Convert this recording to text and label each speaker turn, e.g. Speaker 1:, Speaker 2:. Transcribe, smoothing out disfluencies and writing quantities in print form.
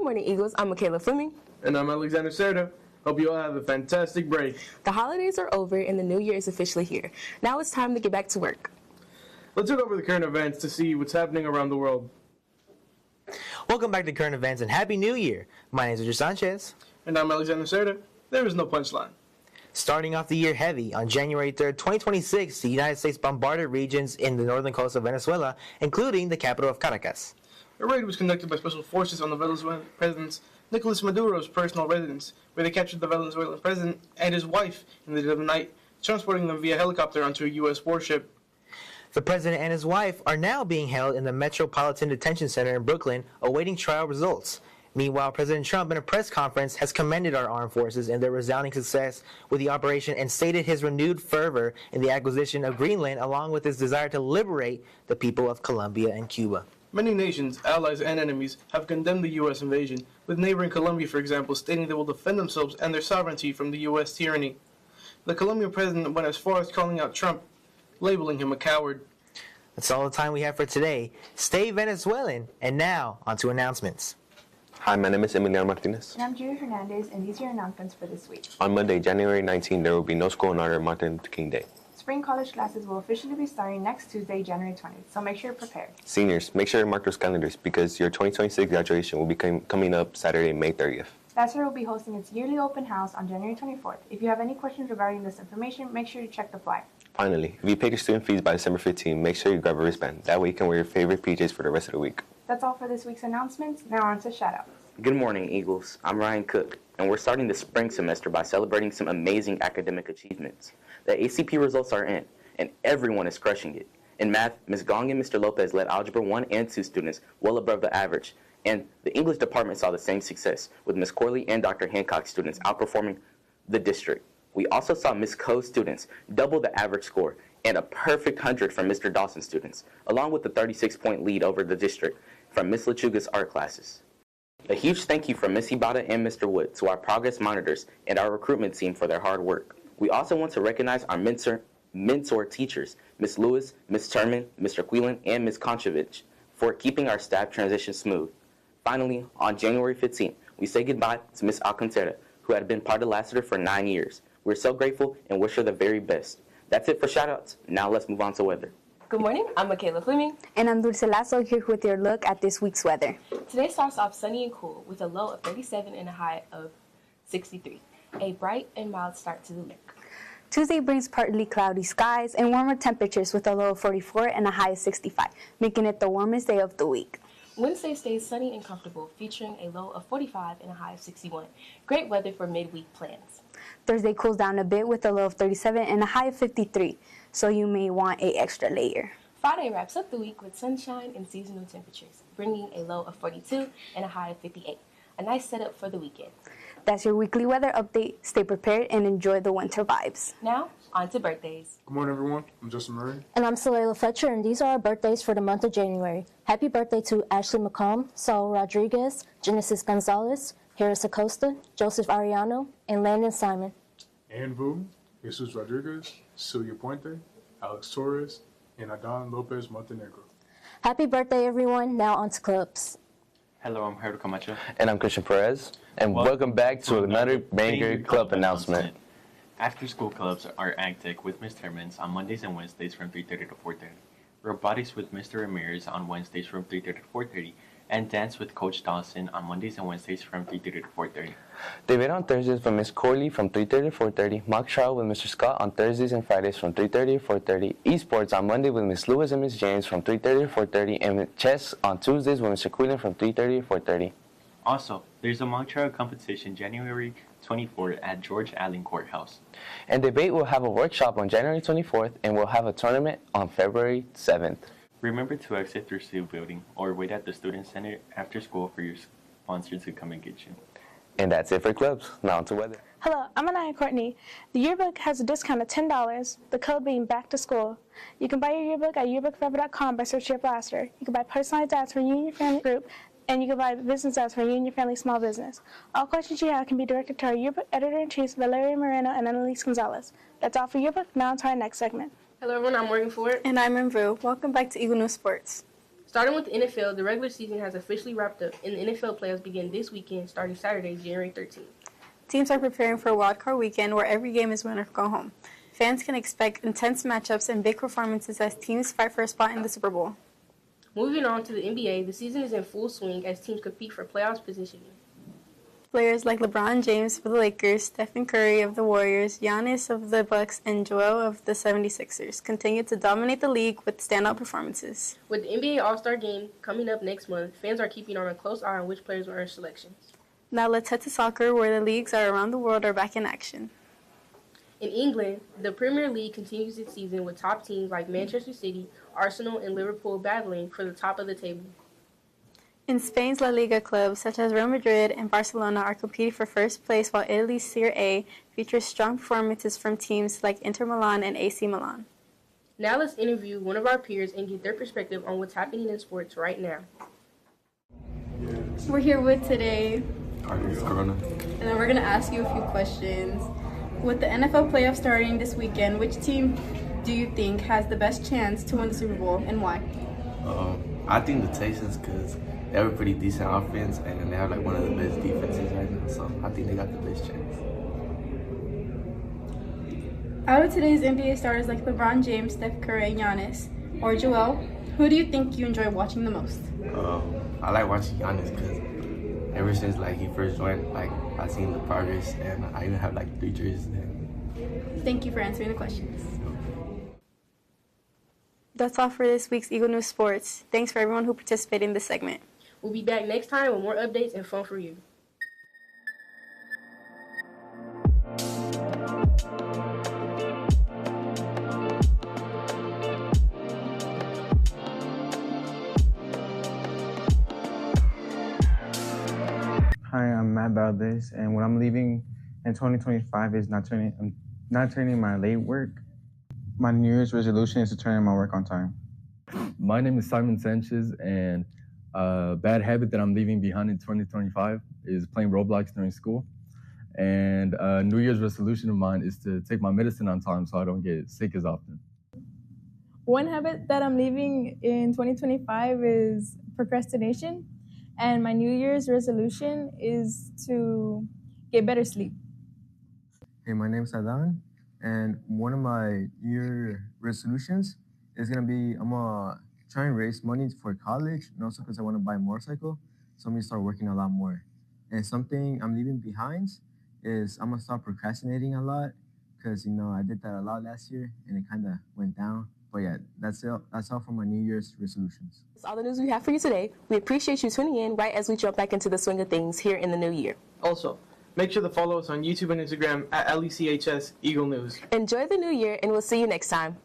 Speaker 1: morning, Eagles. I'm Michaela Fleming.
Speaker 2: And I'm Alexander Serta. Hope you all have a fantastic break.
Speaker 1: The holidays are over and the new year is officially here. Now it's time to get back to work.
Speaker 2: Let's look over the current events to see what's happening around the world.
Speaker 3: Welcome back to Current Events and Happy New Year. My name is Richard Sanchez.
Speaker 2: And I'm Alexander Serta. There is no punchline.
Speaker 3: Starting off the year heavy, on January 3rd, 2026, the United States bombarded regions in the northern coast of Venezuela, including the capital of Caracas.
Speaker 2: A raid was conducted by special forces on the Venezuelan President Nicolas Maduro's personal residence, where they captured the Venezuelan president and his wife in the dead of the night, transporting them via helicopter onto a U.S. warship.
Speaker 3: The president and his wife are now being held in the Metropolitan Detention Center in Brooklyn, awaiting trial results. Meanwhile, President Trump, in a press conference, has commended our armed forces and their resounding success with the operation and stated his renewed fervor in the acquisition of Greenland, along with his desire to liberate the people of Colombia and Cuba.
Speaker 2: Many nations, allies, and enemies have condemned the U.S. invasion, with neighboring Colombia, for example, stating they will defend themselves and their sovereignty from the U.S. tyranny. The Colombian president went as far as calling out Trump, labeling him a coward.
Speaker 3: That's all the time we have for today. Stay Venezuelan. And now, on to announcements.
Speaker 4: Hi, my name is Emiliano Martinez.
Speaker 5: And I'm Julia Hernandez, and these are your announcements for this week.
Speaker 4: On Monday, January 19, there will be no school in honor of Martin Luther King Day.
Speaker 5: Spring college classes will officially be starting next Tuesday, January 20th, so make sure you're prepared.
Speaker 4: Seniors, make sure to mark those calendars because your 2026 graduation will be coming up Saturday, May 30th.
Speaker 5: Vassar will be hosting its yearly open house on January 24th. If you have any questions regarding this information, make sure you check the flyer.
Speaker 4: Finally, if you pay your student fees by December 15, make sure you grab a wristband. That way you can wear your favorite PJs for the rest of the week.
Speaker 5: That's all for this week's announcements. Now on to shoutouts.
Speaker 6: Good morning, Eagles. I'm Ryan Cook, and we're starting the spring semester by celebrating some amazing academic achievements. The ACP results are in, and everyone is crushing it. In math, Ms. Gong and Mr. Lopez led Algebra 1 and 2 students well above the average, and the English department saw the same success, with Ms. Corley and Dr. Hancock students outperforming the district. We also saw Ms. Coe's students double the average score, and a perfect 100 from Mr. Dawson's students, along with the 36-point lead over the district from Ms. Lechuga's art classes. A huge thank you from Ms. Ibata and Mr. Wood to our progress monitors and our recruitment team for their hard work. We also want to recognize our mentor teachers, Ms. Lewis, Ms. Turman, Mr. Quillen, and Ms. Konchovich, for keeping our staff transition smooth. Finally, on January 15th, we say goodbye to Ms. Alcantara, who had been part of Lassiter for 9 years. We're so grateful and wish her the very best. That's it for shoutouts. Now let's move on to weather.
Speaker 1: Good morning. I'm Michaela Fleming.
Speaker 7: And I'm Dulce Lasso here with your look at this week's weather.
Speaker 1: Today starts off sunny and cool with a low of 37 and a high of 63. A bright and mild start to the week.
Speaker 7: Tuesday brings partly cloudy skies and warmer temperatures with a low of 44 and a high of 65, making it the warmest day of the week.
Speaker 1: Wednesday stays sunny and comfortable, featuring a low of 45 and a high of 61. Great weather for midweek plans.
Speaker 7: Thursday cools down a bit with a low of 37 and a high of 53, so you may want an extra layer.
Speaker 1: Friday wraps up the week with sunshine and seasonal temperatures, bringing a low of 42 and a high of 58. A nice setup for the weekend.
Speaker 7: That's your weekly weather update. Stay prepared and enjoy the winter vibes.
Speaker 1: Now, on to birthdays.
Speaker 8: Good morning, everyone. I'm Justin Murray.
Speaker 9: And I'm Solayla Fletcher, and these are our birthdays for the month of January. Happy birthday to Ashley McComb, Saul Rodriguez, Genesis Gonzalez, Harris Acosta, Joseph Ariano, and Landon Simon.
Speaker 8: Ann Vu, Jesus Rodriguez, Celia Puente, Alex Torres, and Adan Lopez Montenegro.
Speaker 9: Happy birthday, everyone. Now on to clubs.
Speaker 10: Hello, I'm Jairo Camacho.
Speaker 4: And I'm Christian Perez. And welcome back to another banger club announcement.
Speaker 10: After-school clubs are active with Ms. Termins on Mondays and Wednesdays from 3:30 to 4:30. Robotics with Mr. Ramirez on Wednesdays from 3:30 to 4:30. And dance with Coach Dawson on Mondays and Wednesdays from 3:30 to 4:30.
Speaker 4: Debate on Thursdays with Ms. Corley from 3:30 to 4:30. Mock trial with Mr. Scott on Thursdays and Fridays from 3:30 to 4:30. Esports on Monday with Ms. Lewis and Ms. James from 3:30 to 4:30. And chess on Tuesdays with Mr. Quillen from 3:30 to 4:30.
Speaker 10: Also, there's a mock trial competition January 24th at George Allen Courthouse.
Speaker 4: And debate will have a workshop on January 24th and we'll have a tournament on February 7th.
Speaker 10: Remember to exit through Steel Building or wait at the Student Center after school for your sponsor to come and get you.
Speaker 4: And that's it for clubs. Now on to weather.
Speaker 11: Hello, I'm Anaya Courtney. The yearbook has a discount of $10, the code being back to school. You can buy your yearbook at yearbookforever.com by searching your blaster. You can buy personalized ads for you and your family group, and you can buy business ads for you and your family small business. All questions you have can be directed to our yearbook editor-in-chiefs, Valeria Moreno and Annalise Gonzalez. That's all for yearbook. Now on to our next segment.
Speaker 1: Hello everyone, I'm Morgan Ford.
Speaker 12: And I'm Renvru. Welcome back to Eagle News Sports.
Speaker 1: Starting with the NFL, the regular season has officially wrapped up, and the NFL playoffs begin this weekend, starting Saturday, January 13th.
Speaker 12: Teams are preparing for a wildcard weekend where every game is win or go home. Fans can expect intense matchups and big performances as teams fight for a spot in the Super Bowl.
Speaker 1: Moving on to the NBA, the season is in full swing as teams compete for playoffs positioning.
Speaker 12: Players like LeBron James of the Lakers, Stephen Curry of the Warriors, Giannis of the Bucks, and Joel of the 76ers continue to dominate the league with standout performances.
Speaker 1: With the NBA All-Star Game coming up next month, fans are keeping on a close eye on which players will earn selections.
Speaker 12: Now let's head to soccer, where the leagues around the world are back in action.
Speaker 1: In England, the Premier League continues its season with top teams like Manchester City, Arsenal, and Liverpool battling for the top of the table.
Speaker 12: In Spain's La Liga, clubs such as Real Madrid and Barcelona are competing for first place, while Italy's Serie A features strong performances from teams like Inter Milan and AC Milan.
Speaker 1: Now let's interview one of our peers and get their perspective on what's happening in sports right now.
Speaker 13: We're here with today,
Speaker 14: Corona.
Speaker 13: and then we're going to ask you a few questions. With the NFL playoffs starting this weekend, which team do you think has the best chance to win the Super Bowl and why?
Speaker 14: I think the Texans, because they have a pretty decent offense and they have like one of the best defenses right now, so I think they got the best chance.
Speaker 13: Out of today's NBA stars like LeBron James, Steph Curry, and Giannis, or Joel, who do you think you enjoy watching the most?
Speaker 14: I like watching Giannis because ever since like he first joined, like I seen the progress, and I even have like 3 jerseys then.
Speaker 13: Thank you for answering the questions.
Speaker 12: That's all for this week's Eagle News Sports. Thanks for everyone who participated in this segment.
Speaker 1: We'll be back next time with more updates and fun for you.
Speaker 15: Hi, I'm Matt Valdez, and what I'm leaving in 2025 is not turning my late work. My New Year's resolution is to turn in my work on time.
Speaker 16: My name is Simon Sanchez, and a bad habit that I'm leaving behind in 2025 is playing Roblox during school. And a New Year's resolution of mine is to take my medicine on time so I don't get sick as often.
Speaker 17: One habit that I'm leaving in 2025 is procrastination. And my New Year's resolution is to get better sleep.
Speaker 15: Hey, my name's Adan, and one of my New Year resolutions is gonna be I'm gonna try and raise money for college, and also because I want to buy a motorcycle, so I'm gonna start working a lot more. And something I'm leaving behind is I'm gonna stop procrastinating a lot, because I did that a lot last year and it kind of went down. But yeah, that's it. That's all for my New Year's resolutions.
Speaker 1: That's all the news we have for you today. We appreciate you tuning in right as we jump back into the swing of things here in the new year.
Speaker 2: Also, make sure to follow us on YouTube and Instagram at LECHS Eagle News.
Speaker 1: Enjoy the new year, and we'll see you next time.